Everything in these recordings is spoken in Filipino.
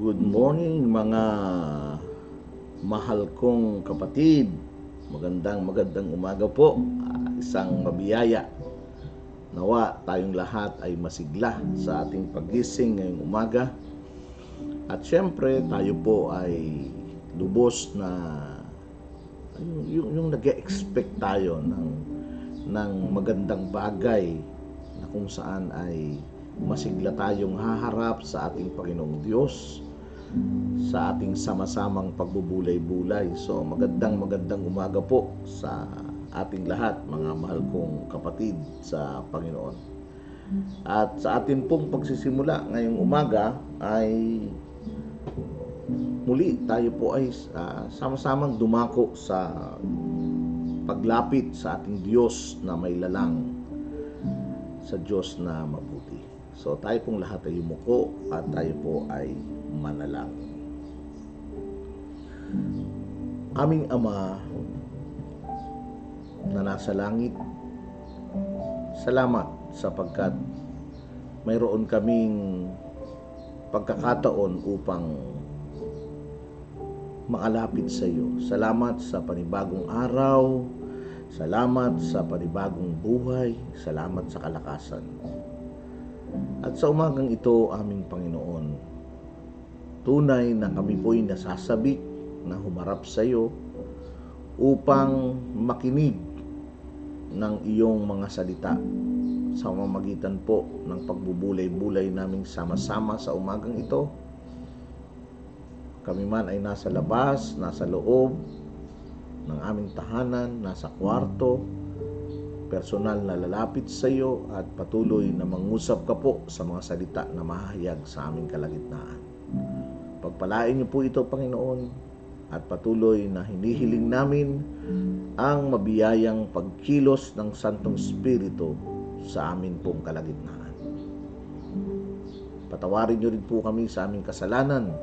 Good morning mga mahal kong kapatid. Magandang umaga po. Isang mabiyaya. Nawa tayong lahat ay masigla sa ating pagising ngayong umaga. At syempre tayo po ay lubos na yung nag-expect tayo ng magandang bagay na kung saan ay masigla tayong haharap sa ating Panginoong Diyos sa ating sama-samang pagbubulay-bulay. So magandang umaga po sa ating lahat, mga mahal kong kapatid sa Panginoon. At sa atin pong pagsisimula ngayong umaga ay muli tayo po ay sama-samang dumako sa paglapit sa ating Diyos na may lalang, sa Diyos na mabuti. So tayo pong lahat ay yumuko at tayo po ay manalangin. Aming Ama na nasa langit, salamat sapagkat mayroon kaming pagkakataon upang makalapit sa iyo. Salamat sa panibagong araw, salamat sa panibagong buhay, salamat sa kalakasan. At sa umagang ito, aming Panginoon, tunay na kami po'y nasasabik na humarap sa iyo upang makinig ng iyong mga salita sa pamamagitan po ng pagbubulay-bulay naming sama-sama sa umagang ito. Kami man ay nasa labas, nasa loob ng aming tahanan, nasa kwarto, personal na lalapit sa iyo at patuloy na mangusap ka po sa mga salita na mahahayag sa aming kalagitnaan. Pagpalain niyo po ito, Panginoon, at patuloy na hinihiling namin ang mabiyayang pagkilos ng Santong Espiritu sa amin pong kalagitnaan. Patawarin niyo rin po kami sa aming kasalanan.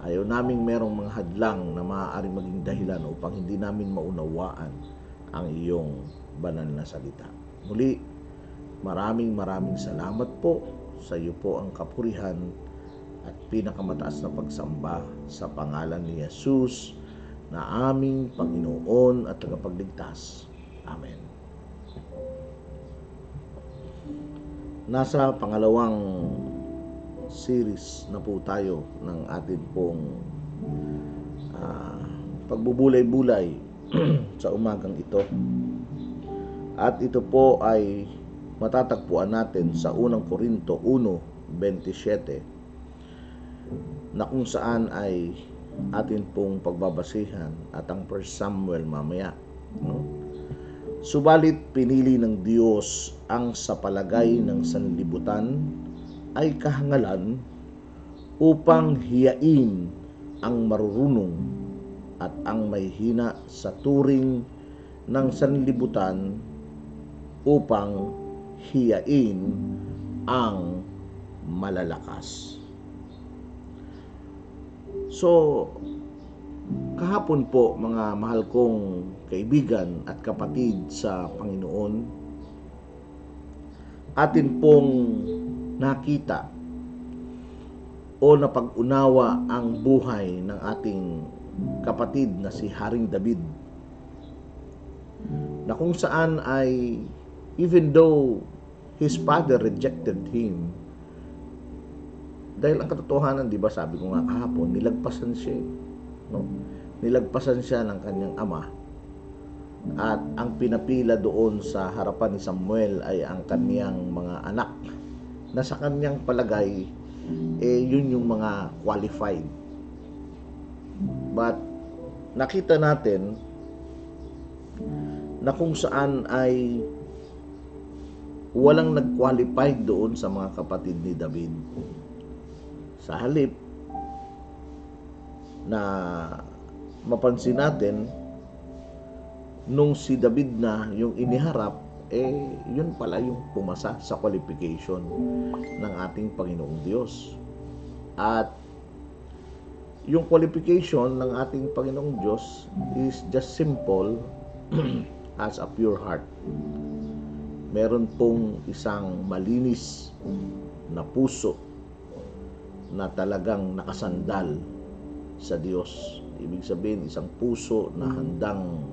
Ayaw naming merong mga hadlang na maaari maging dahilan upang hindi namin maunawaan ang iyong banal na salita. Muli, maraming salamat po. Sa iyo po ang kapurihan at pinakamataas na pagsamba sa pangalan ni Jesus na aming Panginoon at tagapagligtas. Amen. Nasa pangalawang series na po tayo ng atin pong pagbubulay-bulay sa umagang ito. At ito po ay matatagpuan natin sa unang Korinto 1:27 na kung saan ay atin pong pagbabasihan at ang 1 Samuel mamaya. Subalit pinili ng Diyos ang sa palagay ng sanlibutan ay kahangalan upang hiyain ang marurunong at ang may hina sa turing ng sanlibutan upang hiyain ang malalakas. So, kahapon po mga mahal kong kaibigan at kapatid sa Panginoon, atin pong nakita o napag-unawa ang buhay ng ating kapatid na si Haring David, na kung saan ay even though his father rejected him, dahil ang katotohanan, di ba, sabi ko nga kahapon, nilagpasan siya, no? Nilagpasan siya ng kanyang ama, at ang pinapila doon sa harapan ni Samuel ay ang kanyang mga anak na sa kanyang palagay yun yung mga qualified. But nakita natin na kung saan ay walang nag-qualified doon sa mga kapatid ni David. Sa halip na mapansin natin, nung si David na yung iniharap, yun pala yung pumasa sa qualification ng ating Panginoong Diyos. At yung qualification ng ating Panginoong Diyos is just simple as a pure heart. Meron pong isang malinis na puso na talagang nakasandal sa Diyos. Ibig sabihin, isang puso na handang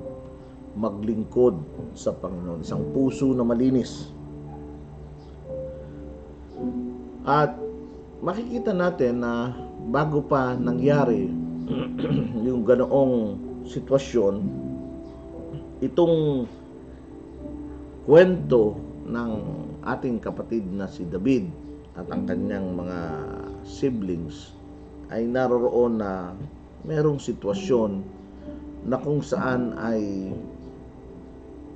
maglingkod sa Panginoon. Isang puso na malinis. At makikita natin na bago pa nangyari yung ganoong sitwasyon, itong kwento ng ating kapatid na si David at ang kanyang mga siblings ay naroroon na merong sitwasyon na kung saan ay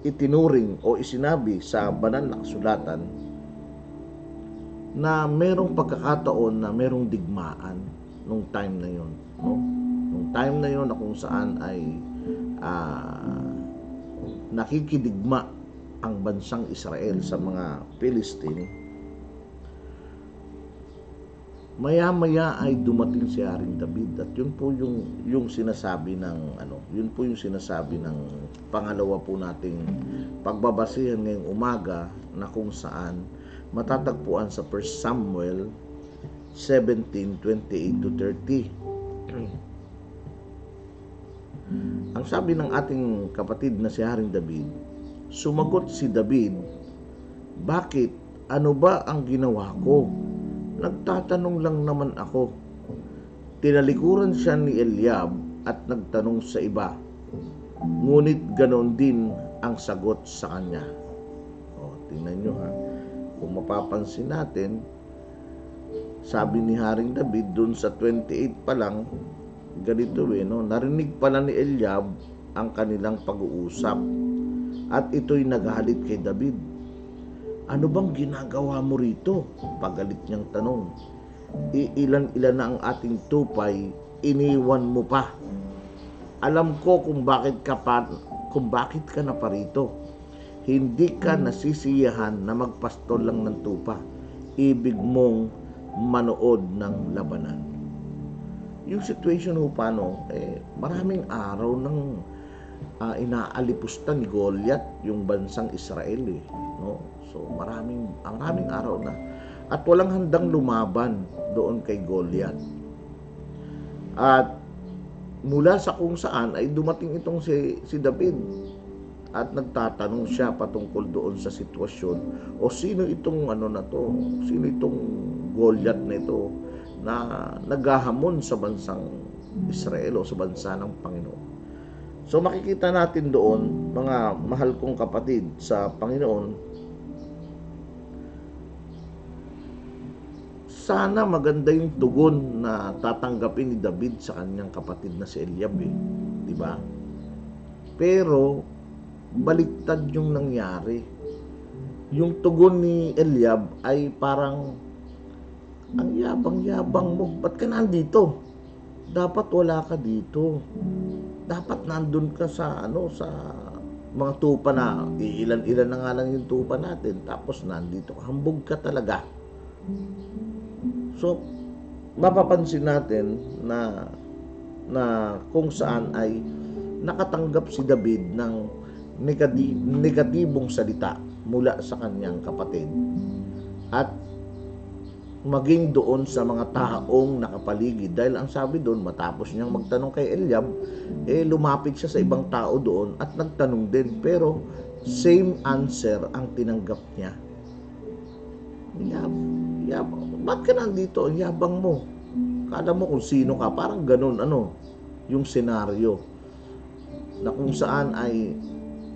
itinuring o isinabi sa banal na kasulatan na merong pagkakataon na merong digmaan nung time na yon, no? Nung time na yon na kung saan ay nakikidigma ang bansang Israel sa mga Philistine, maya-maya ay dumating si Haring David at yun po yung sinasabi ng yun po yung sinasabi ng pangalawa po nating pagbabasihan ngayong umaga, na kung saan matatagpuan sa 1 Samuel 17:28-30. Ang sabi ng ating kapatid na si Haring David, sumagot si David, "Bakit? Ano ba ang ginawa ko? Nagtatanong lang naman ako." Tinalikuran siya ni Eliab at nagtanong sa iba, ngunit ganoon din ang sagot sa kanya. Tingnan nyo ha. Kung mapapansin natin, sabi ni Haring David dun sa 28 pa lang, ganito no? Narinig pala ni Eliab ang kanilang pag-uusap at ito'y nagalit kay David. "Ano bang ginagawa mo rito?" Pagalit niyang tanong. "Iilan-ilan na ang ating tupay, iniwan mo pa. Alam ko kung bakit ka na parito. Hindi ka nasisiyahan na magpastol lang ng tupa. Ibig mong manood ng labanan." Yung situation ho paano, maraming araw nang inaalipusta ni Goliath yung bansang Israel no? So maraming araw na at walang handang lumaban doon kay Goliath. At mula sa kung saan ay dumating itong si David at nagtatanong siya patungkol doon sa sitwasyon, o sino itong sino itong Goliath na ito na naghahamon sa bansang Israel o sa bansa ng Panginoon. So makikita natin doon, mga mahal kong kapatid sa Panginoon, sana maganda yung tugon na tatanggapin ni David sa kanyang kapatid na si Eliab, di ba? Pero baliktad yung nangyari. Yung tugon ni Eliab ay parang, "Ang yabang-yabang mo, ba't ka nandito? Dapat wala ka dito. Dapat nandun ka sa sa mga tupa na ilan-ilan na nga lang yung tupa natin, tapos nandito ka. Hambog ka talaga." So mapapansin natin na kung saan ay nakatanggap si David ng negatibong salita mula sa kanyang kapatid at maging doon sa mga taong nakapaligid. Dahil ang sabi doon, matapos niyang magtanong kay Eliab, lumapit siya sa ibang tao doon at nagtanong din. Pero same answer ang tinanggap niya. Ba't ka nandito? Ang yabang mo. Kala mo kung sino ka. Parang ganun, yung senaryo. Na kung saan ay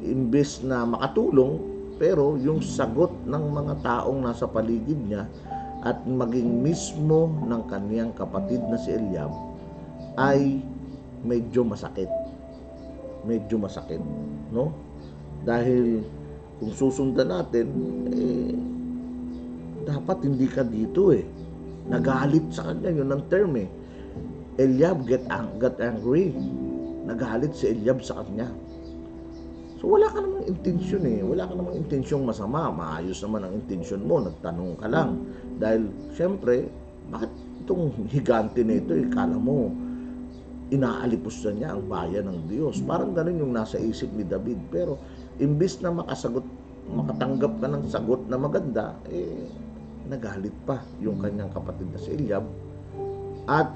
imbes na makatulong, pero yung sagot ng mga taong nasa paligid niya at maging mismo ng kaniyang kapatid na si Eliab ay medyo masakit. Medyo masakit, no? Dahil kung susundan natin, dapat hindi ka dito Nagalit sa kanya, yun ang term Eliab got angry. Nagalit si Eliab sa kanya. So wala ka namang intensyon Wala ka namang intensyong masama. Maayos naman ang intensyon mo. Nagtanong ka lang. Dahil syempre, bakit itong higante na ito, kala mo inaalipusta niya ang bayan ng Diyos. Parang ganun yung nasa isip ni David. Pero imbis na makatanggap ka ng sagot na maganda, nagalit pa yung kanyang kapatid na si Eliab at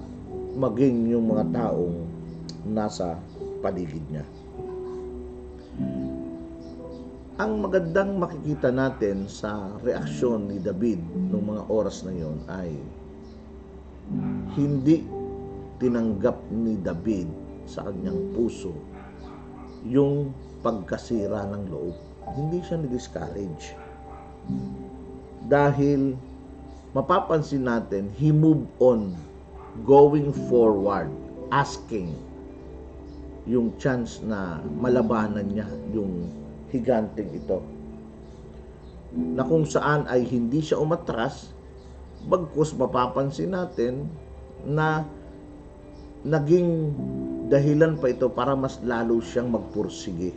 maging yung mga taong nasa paligid niya. Ang magandang makikita natin sa reaksyon ni David noong mga oras na yon ay hindi tinanggap ni David sa kanyang puso yung pagkasira ng loob. Hindi siya na-discourage. Dahil mapapansin natin, he moved on, going forward, asking yung chance na malabanan niya yung higanteng ito, na kung saan ay hindi siya umatras, bagkus mapapansin natin na naging dahilan pa ito para mas lalo siyang magpursige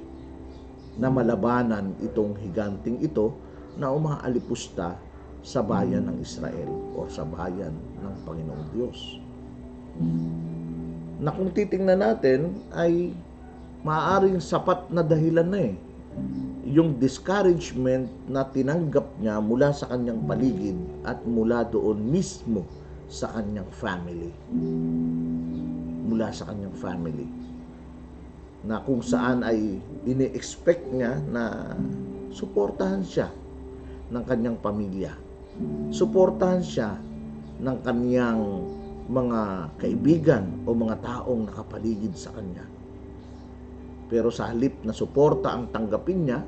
na malabanan itong higanteng ito na umaalipusta sa bayan ng Israel o sa bayan ng Panginoong Diyos. Na kung titingnan natin ay maaaring sapat na dahilan na yung discouragement na tinanggap niya mula sa kanyang paligid at mula doon mismo sa kanyang family. Mula sa kanyang family. Na kung saan ay ini-expect niya na suportahan siya ng kanyang pamilya. Suportahan siya ng kanyang mga kaibigan o mga taong nakapaligid sa kanya. Pero sa halip na suporta ang tanggapin niya,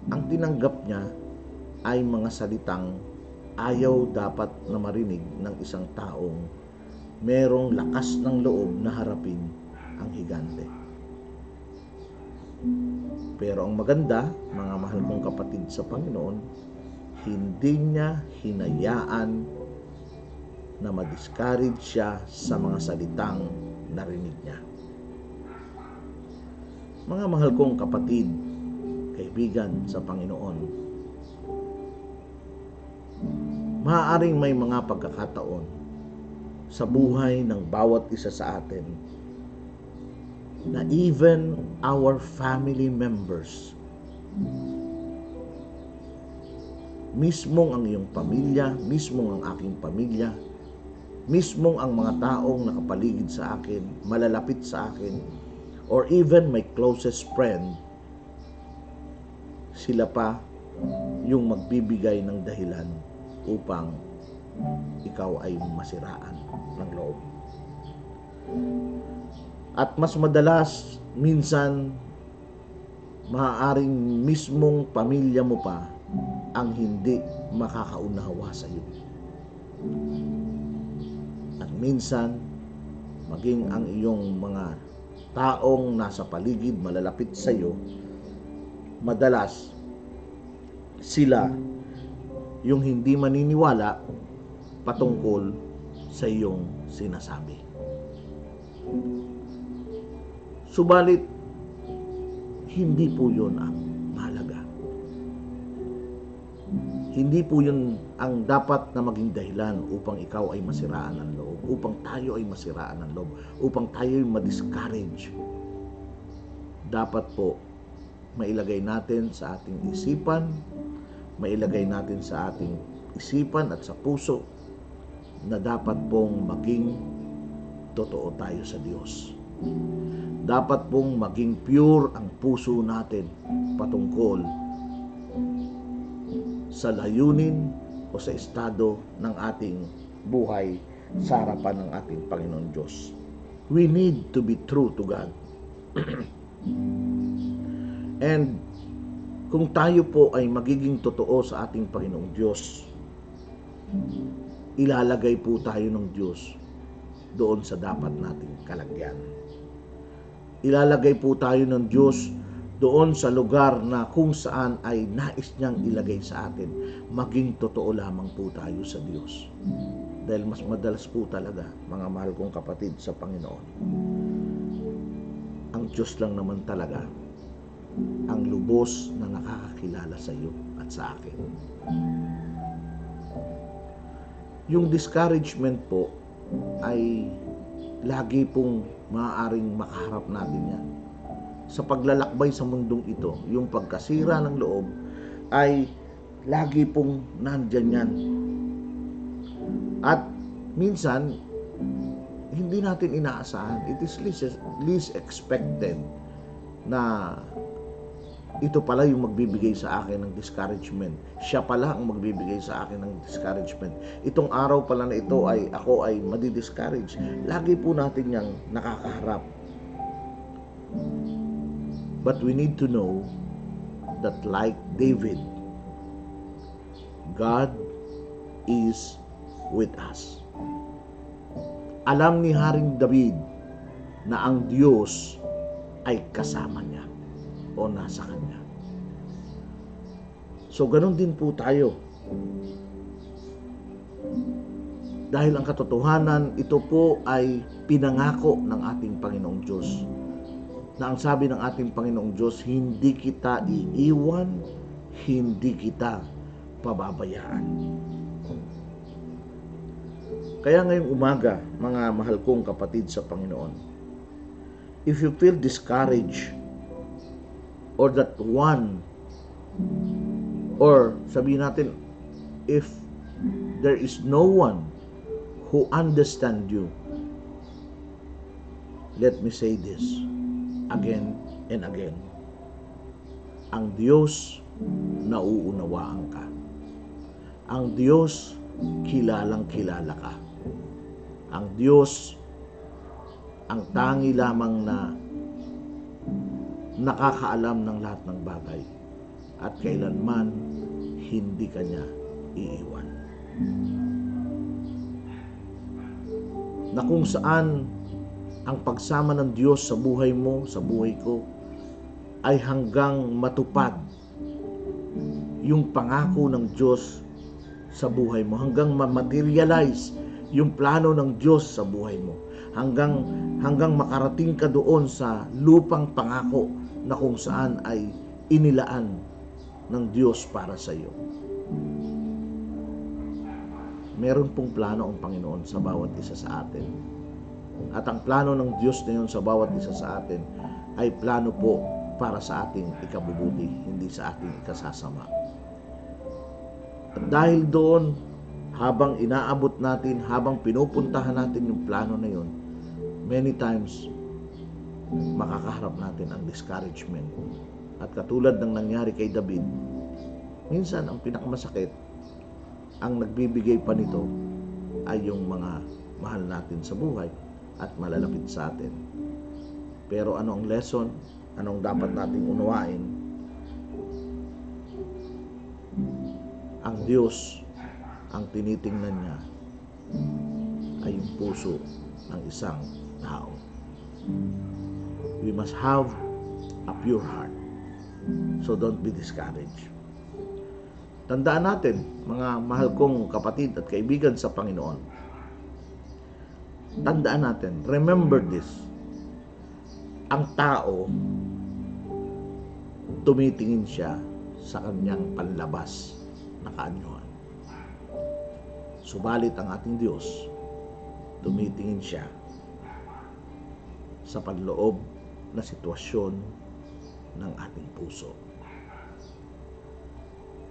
ang tinanggap niya ay mga salitang ayaw dapat na marinig ng isang taong merong lakas ng loob na harapin ang higante. Pero ang maganda, mga mahal kong kapatid sa Panginoon, hindi niya hinayaan na ma-discourage siya sa mga salitang narinig niya. Mga mahal kong kapatid, kaibigan sa Panginoon, maaaring may mga pagkakataon sa buhay ng bawat isa sa atin na even our family members, mismong ang iyong pamilya, mismong ang aking pamilya, mismong ang mga taong nakapaligid sa akin, malalapit sa akin, or even my closest friend, sila pa yung magbibigay ng dahilan upang ikaw ay masiraan ng loob. At mas madalas, minsan, maaaring mismong pamilya mo pa ang hindi makakaunawa sa iyo. At minsan, maging ang iyong mga taong nasa paligid, malalapit sa iyo, madalas sila yung hindi maniniwala patungkol sa iyong sinasabi. Subalit, hindi po yun ang mahalaga. Hindi po yun ang dapat na maging dahilan upang ikaw ay masiraan ng loob, upang tayo ay masiraan ng loob, upang tayo ay ma-discourage. Dapat po, mailagay natin sa ating isipan, mailagay natin sa ating isipan at sa puso na dapat pong maging totoo tayo sa Diyos. Dapat pong maging pure ang puso natin patungkol sa layunin o sa estado ng ating buhay sa harapan ng ating Panginoon Diyos. We need to be true to God. And kung tayo po ay magiging totoo sa ating Panginoong Diyos, ilalagay po tayo ng Diyos doon sa dapat nating kalagyan. Ilalagay po tayo ng Diyos doon sa lugar na kung saan ay nais niyang ilagay sa atin. Maging totoo lamang po tayo sa Diyos. Dahil mas madalas po talaga, mga mahal kong kapatid sa Panginoon, ang Diyos lang naman talaga ang lubos na nakakakilala sa iyo at sa akin. Yung discouragement po ay lagi pong maaaring makaharap natin yan. Sa paglalakbay sa mundong ito, yung pagkasira ng loob ay lagi pong nandyan yan. At minsan, hindi natin inaasahan. It is least expected na ito pala yung magbibigay sa akin ng discouragement. Siya pala ang magbibigay sa akin ng discouragement. Itong araw pala na ito ay ako ay madi-discourage. Lagi po natin yang nakakaharap. But we need to know that like David, God is with us. Alam ni Haring David na ang Diyos ay kasama niya o nasa kanya. So, ganun din po tayo. Dahil ang katotohanan, ito po ay pinangako ng ating Panginoong Diyos. Na ang sabi ng ating Panginoong Diyos, hindi kita iiwan, hindi kita pababayaan. Kaya ngayong umaga, mga mahal kong kapatid sa Panginoon, if you feel discouraged, or that one, or sabihin natin, if there is no one who understand you, let me say this again and again. Ang Diyos, nauunawaan ka. Ang Diyos, kilalang kilala ka. Ang Diyos, ang tangi lamang na nakakaalam ng lahat ng bagay at kailanman hindi kanya iiwan. Na kung saan ang pagsama ng Diyos sa buhay mo, sa buhay ko, ay hanggang matupad yung pangako ng Diyos sa buhay mo, hanggang ma-materialize yung plano ng Diyos sa buhay mo, hanggang makarating ka doon sa lupang pangako na kung saan ay inilaan ng Diyos para sa iyo. Meron pong plano ang Panginoon sa bawat isa sa atin. At ang plano ng Diyos na yun sa bawat isa sa atin ay plano po para sa ating ikabubuti, hindi sa ating ikasasama. At dahil doon, habang inaabot natin, habang pinupuntahan natin yung plano na yun, many times, makakaharap natin ang discouragement. At katulad ng nangyari kay David, minsan ang pinakamasakit, ang nagbibigay pa nito ay yung mga mahal natin sa buhay at malalapit sa atin. Pero ano ang lesson? Anong dapat nating unawain? Ang Diyos, ang tinitingnan niya ay yung puso ng isang tao. We must have a pure heart. So don't be discouraged. Tandaan natin, mga mahal kong kapatid at kaibigan sa Panginoon. Tandaan natin, remember this. Ang tao, tumitingin siya sa kanyang panlabas na kaanyuhan. Subalit ang ating Diyos, tumitingin siya sa panloob na sitwasyon ng ating puso.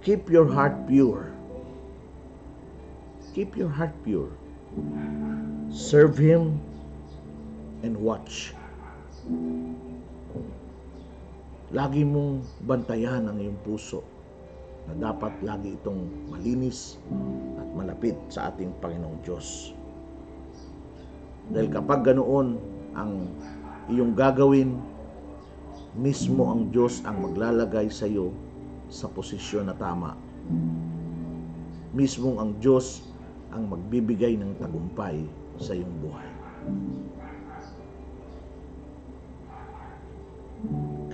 Keep your heart pure. Keep your heart pure. Serve Him and watch. Lagi mong bantayan ang iyong puso na dapat lagi itong malinis at malapit sa ating Panginoong Diyos. Dahil kapag ganoon ang iyong gagawin, mismo ang Diyos ang maglalagay sa iyo sa posisyon na tama. Mismo ang Diyos ang magbibigay ng tagumpay sa iyong buhay.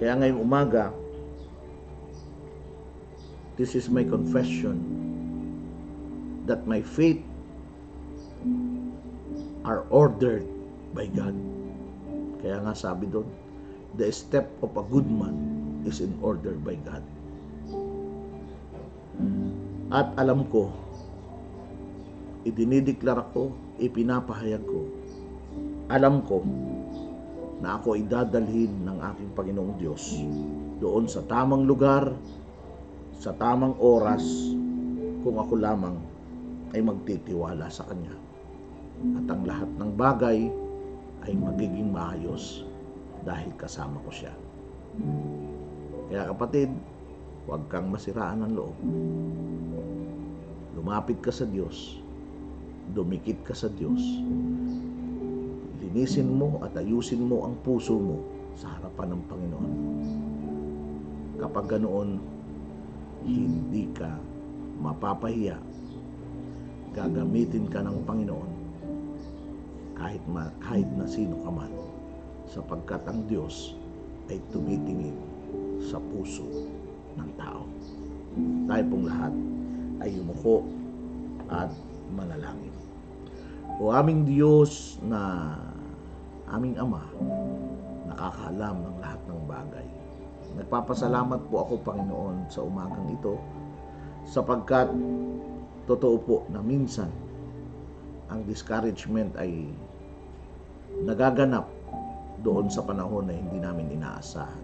Kaya ngayong umaga, this is my confession that my faith are ordered by God. Kaya nga sabi doon, the step of a good man is in order by God. At alam ko, idinideklara ko, ipinapahayag ko, alam ko na ako ay dadalhin ng aking Panginoong Diyos doon sa tamang lugar, sa tamang oras, kung ako lamang ay magtitiwala sa Kanya. at ang lahat ng bagay ay magiging maayos dahil kasama ko siya. Kaya kapatid, huwag kang masiraan ng loob. Lumapit ka sa Diyos, dumikit ka sa Diyos, linisin mo at ayusin mo ang puso mo sa harapan ng Panginoon. Kapag ganoon, hindi ka mapapahiya. Gagamitin ka ng Panginoon kahit na sino ka man, sapagkat ang Diyos ay tumitingin sa puso ng tao. Tayo pong lahat ay yumuko at manalangin. O aming Diyos na aming Ama, nakakaalam ng lahat ng bagay. Nagpapasalamat po ako, Panginoon, sa umagang ito, sapagkat totoo po na minsan ang discouragement ay nagaganap doon sa panahon na hindi namin inaasahan.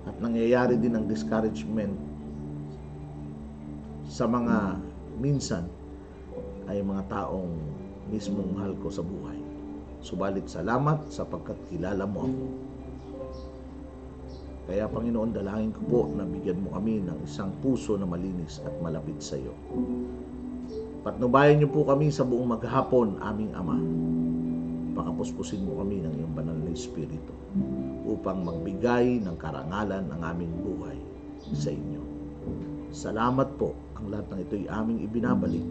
At nangyayari din ang discouragement sa mga minsan ay mga taong mismong mahal ko sa buhay. Subalit salamat sapagkat kilala mo ako. Kaya Panginoon, dalangin ko po na bigyan mo kami ng isang puso na malinis at malapit sa iyo. Patnubayan niyo po kami sa buong maghapon, aming Ama. Pakapuspusin mo kami ng iyong banal na Espiritu upang magbigay ng karangalan ang aming buhay sa inyo. Salamat po. Ang lahat ng ito'y aming ibinabalik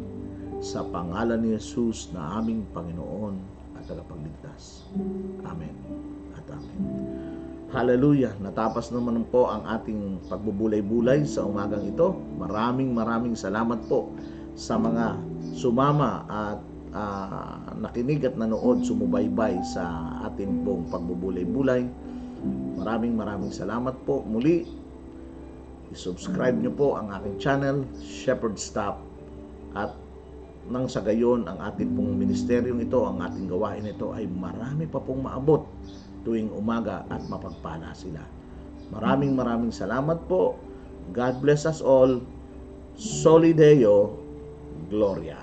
sa pangalan ni Jesus na aming Panginoon at tagapagligtas. Amen at amen. Hallelujah! Natapos naman po ang ating pagbubulay-bulay sa umagang ito. Maraming salamat po sa mga sumama at nakinig at nanood, sumubaybay sa ating pong pagbubulay-bulay. Maraming salamat po. Muli, i-subscribe nyo po ang aking channel, Shepherd Stop, at nang sa gayon ang ating pong ministeryong ito, ang ating gawain ito ay marami pa pong maabot tuwing umaga at mapagpala sila. Maraming salamat po. God bless us all. Soli Deo Gloria.